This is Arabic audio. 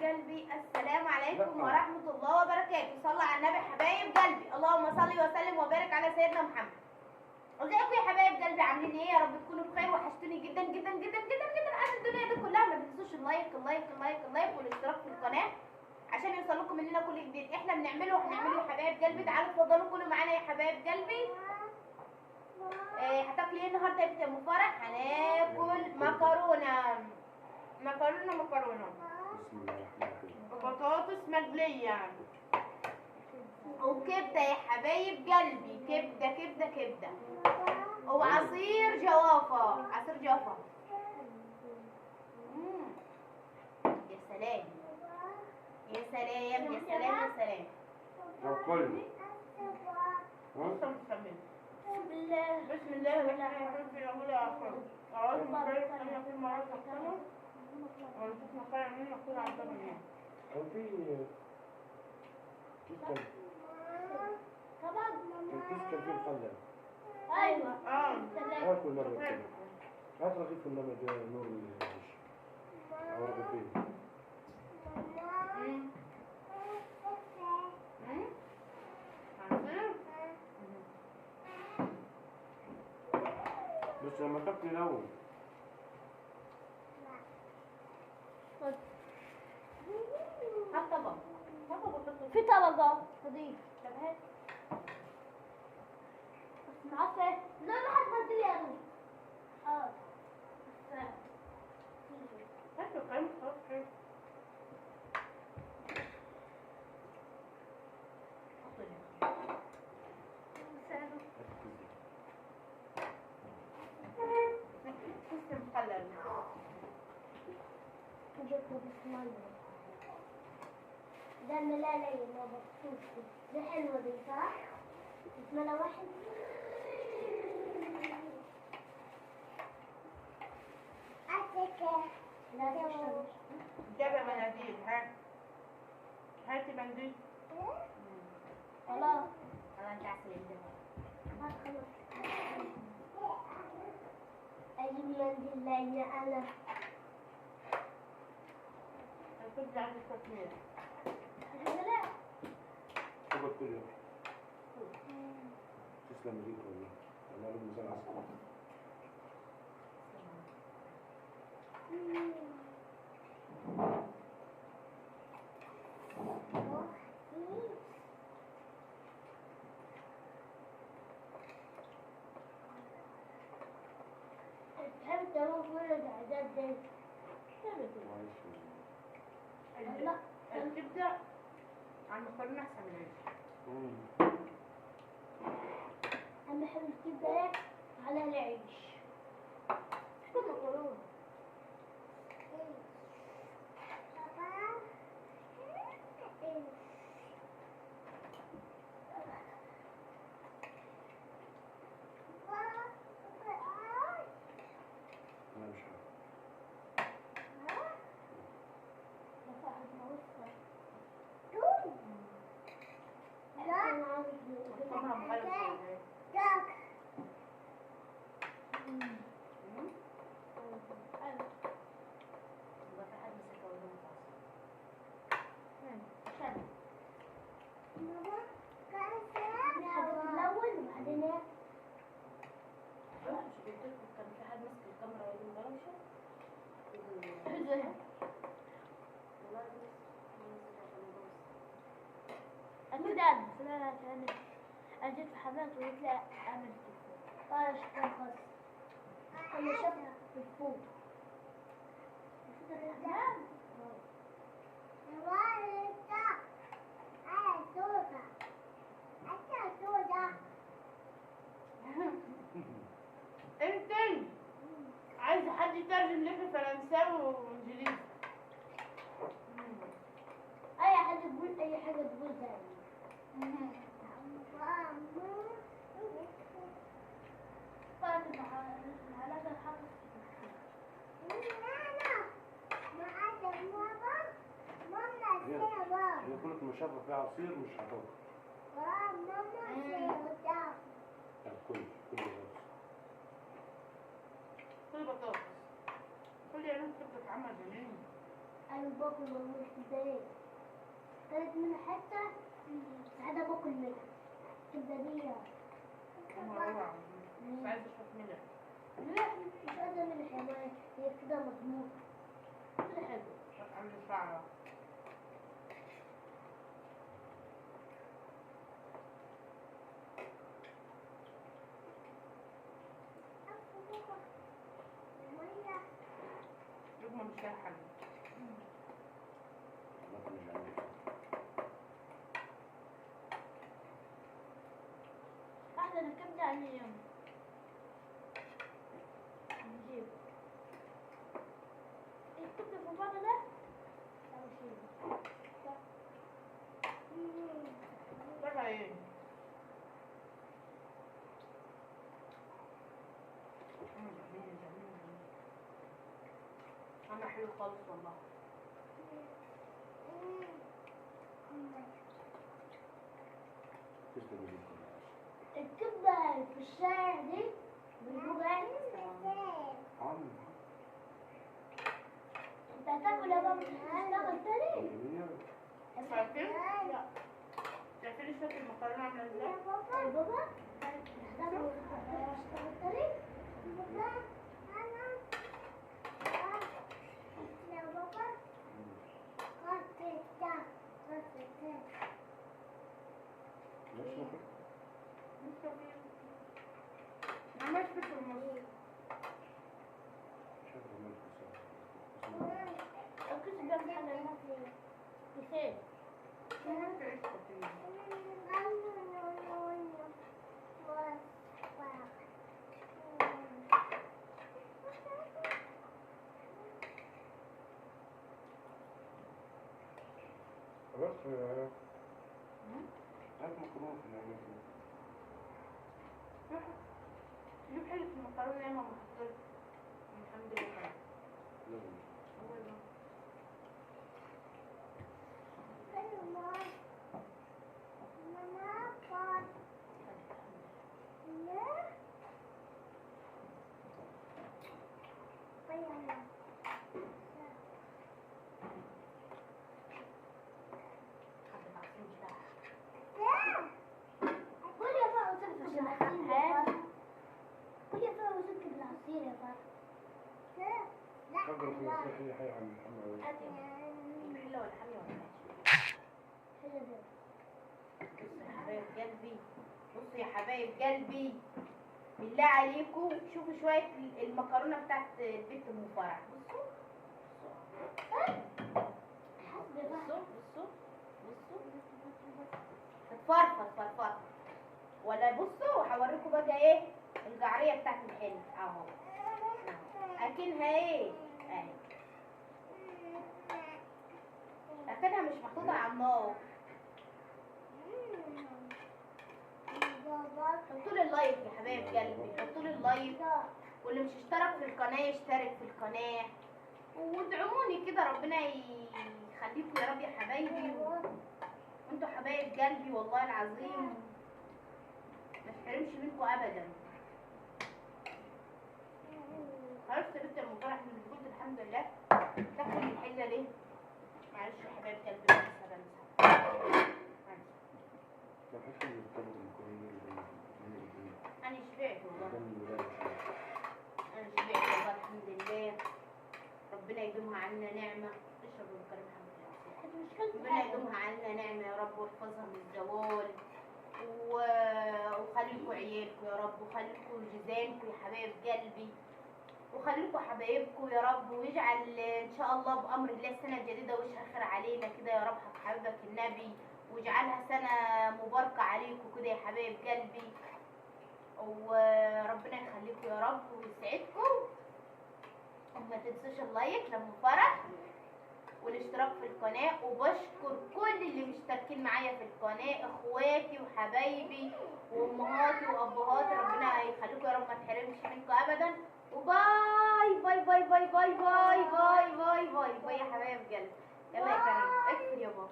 قلبي، السلام عليكم ورحمة الله وبركاته. صلوا على النبي حبايب قلبي، اللهم صل وسلم وبارك على سيدنا محمد. ازيكم يا حبايب قلبي؟ عاملين ايه؟ يا رب تكونوا بخير. وحشتوني جدا جدا جدا جدا جدا عن الدنيا دي كلها. ما تنسوش اللايك اللايك اللايك اللايك والاشتراك في القناة عشان يوصل لكم مننا كل جديد احنا بنعمله يا حبايب قلبي. تعالوا اتفضلوا كلوا معانا يا حبايب قلبي. هتاكلي ايه النهارده يا ام فرح؟ هناكل مكرونه. بسم الله الرحمن الرحيم. وبطاطس مقليه وكبده يا حبايب قلبي. كبده وعصير جوافه. يا سلام يا سلام يا سلام يا سلام. كله بسم الله الرحمن الرحيم. في اول اخر اعوذ بالله من الشيطان الرجيم. ونشوف مقالة منين نقول عن طبعا. هو في كيس كان في مخلل. ايوه هاكل مرة كده. هات رغيف النمى ده نور العيش أو رغيفين. بس لما تاكلي الأول. هات طبق. في طبقة فضيل. طب هات. بس معاك ايه؟ لا ما حد بدي لي انا. هات القيم خلاص حلو. مخلل. ده الملالي ما بطوش دي حلوة دي صح؟ اسمها واحد. لا تشرب. جاب مناديل. هاتي منديل. خلاص. انت عسل خلاص. اجيب منديل لان انا الكبدة عندي تكميل. لا تاكل كل يوم. تسلم ايديك والله. أنا له ميزان عسكري. تحب تروح وين العداد دي؟ لا الكبدة على المكرونة أحسن من العيش. أنا بحب الكبدة على العيش. شو مكرونة؟ أنا مش عارف. طبعا مغلق. الأول وبعدين إيه؟ مش قلت لكم كان في حد ماسك الكاميرا ويقول مدوشة؟ أكيد أنا فلانة كانت أجيت في حمام وقلت لها أعمل كيف قال شكرا خاص أنا شفتها في الفوق انت عايزة حد يترجم لك فرنساوي وانجليزي. أي حد يقول أي حاجة تقول زي هي كلك مشرب فيها عصير مش هتاكل. كل كل بطاطس. كل يوم كبدة اتعمل زمان. انا باكل والله ازاي كانت من حته ساعتها باكل منها كبدانيه مرة مش عايزة اشوف منها. لا مش عايزه من الحيوان هي كده مضمون كده حلو عامل شعرة. لقمة مش لاقي حل. باكل اللي عندي. احلى من الكبده عن اليوم نجيب الكبده في بعض ده او شيء بره ايه؟ انا حلو خالص والله. تسلم ايديكم. الكبده في الشارع دي بالجوع عم انت هتاكل يا بابا تشتغل تاني جميل. عارفين؟ لا. عارفين شكل المكرونة عاملة ازاي؟ يا بابا هتاكل تشتغل تاني ماشي ناكل. عملت في النص. شايف عملت بس. الكيس جنب حاجه كيسين عملت ايش كتير. خلاص هات مكرونة في العمل. جيب حلة المكرونة يا ماما حطيت. الحمد لله. يلا. كل يا فا وصلت بالعصير يا فا كل يا فا وصلت بالعصير يا فا خبر في الصحيح يا عم محمد. هاتي الحلة والحامية والحاجة. حلو ده بصوا يا حبايب قلبي. بصوا يا حبايب قلبي. بالله عليكم شوفوا شوية المكرونة بتاعت البيت أم فرح. بصوا. بصوا. هتفرفط فرفطة. ولا بصوا هوريكم بقى ايه الجعرية بتاعت الحلة اهو. اكنها ايه اهي. لكنها مش محطوطة على النار. حطوا لي اللايك يا حبايب قلبي. حطوا لي اللايك. واللي مش اشترك في القناة يشترك في القناة. وادعموني كده ربنا يخليكم يا رب يا حبايبي. انتوا حبايب قلبي والله العظيم ما تحرمش منكم ابدا. عرفت بنت المفرح من قلت الحمد لله تاكل الحله ليه؟ معلش يا حبايب قلبي بنسى. ما حدش يتكلم المكرونة. انا شبعت والله. ده انا شبعت والله الحمد لله. ربنا يدومها عنا نعمه. اشرب الكريم الحمد لله. ربنا يدومها عنا نعمه يا رب ويحفظها من الزوال. وخليكوا عيالكم يا رب وخليكوا جيزانكم يا حبايب قلبي. وخليكوا حبايبكم يا رب ويجعل ان شاء الله بامر الله السنه الجديده وجهها خير علينا كده يا رب حبيبك النبي. واجعلها سنه مباركه عليكم كده يا حبايب قلبي. وربنا يخليكم يا رب ويسعدكم. وما تنسوش اللايك لما فرح والاشتراك في القناة. وبشكر كل اللي مشتركين معايا في القناة اخواتي وحبايبي وامهاتي وابهاتي. ربنا يخليكم يا رب ما تحرمش منكم ابدا. وباي باي باي باي باي باي باي باي باي باي يا حبايب قلبي. يلا يا كريم اكفر يا بابا.